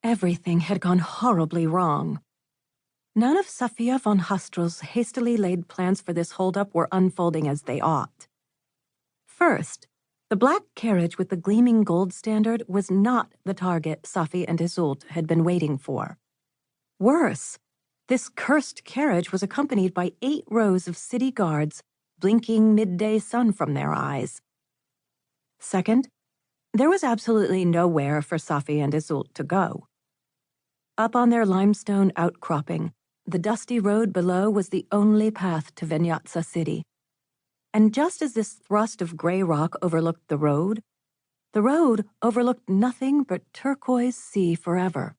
Everything had gone horribly wrong. None of Safiya von Hastrel's hastily laid plans for this holdup were unfolding as they ought. First, the black carriage with the gleaming gold standard was not the target Safi and Iseult had been waiting for. Worse, this cursed carriage was accompanied by 8 rows of city guards, blinking midday sun from their eyes. Second, there was absolutely nowhere for Safi and Iseult to go. Up on their limestone outcropping, the dusty road below was the only path to Vinyatsa City. And just as this thrust of gray rock overlooked the road overlooked nothing but turquoise sea forever.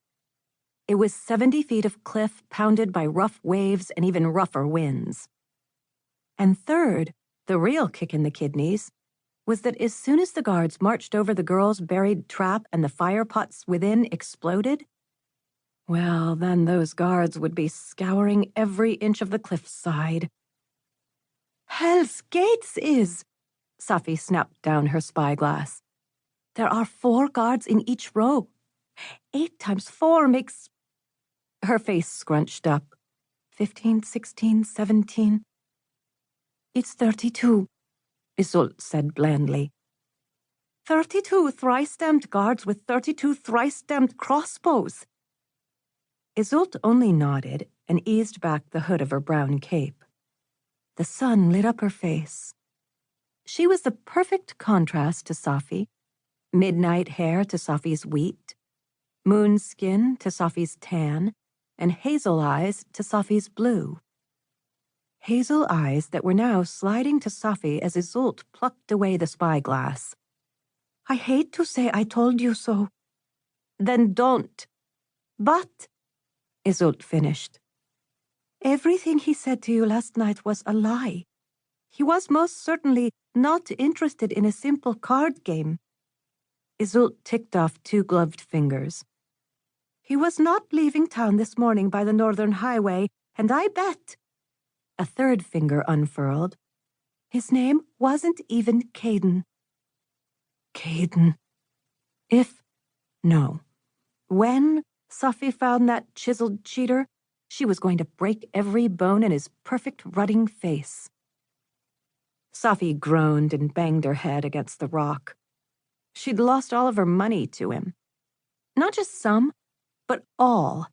It was 70 feet of cliff pounded by rough waves and even rougher winds. And third, the real kick in the kidneys, was that as soon as the guards marched over the girls' buried trap and the fire pots within exploded, well, then those guards would be scouring every inch of the cliffside. "Hell's Gates is!" Safi snapped down her spyglass. "There are 4 guards in each row. 8 times 4 makes..." Her face scrunched up. 15, 16, 17. "It's 32, Iseult said blandly. 32 thrice-stamped guards with 32 thrice-stamped crossbows." Iseult only nodded and eased back the hood of her brown cape. The sun lit up her face. She was the perfect contrast to Safi, midnight hair to Safi's wheat, moon skin to Safi's tan, and hazel eyes to Safi's blue. Hazel eyes that were now sliding to Safi as Iseult plucked away the spyglass. "I hate to say I told you so." "Then don't." "But," Iseult finished, "everything he said to you last night was a lie. He was most certainly not interested in a simple card game." Iseult ticked off 2 gloved fingers. "He was not leaving town this morning by the Northern Highway, and I bet..." A 3rd finger unfurled. "His name wasn't even Caden." Caden. No. When Safi found that chiseled cheater, she was going to break every bone in his perfect rutting face. Safi groaned and banged her head against the rock. She'd lost all of her money to him. Not just some, but all.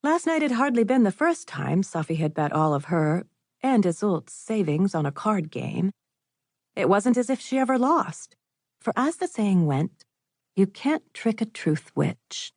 Last night had hardly been the first time Safi had bet all of her and Iseult's savings on a card game. It wasn't as if she ever lost, for as the saying went, you can't trick a Truthwitch.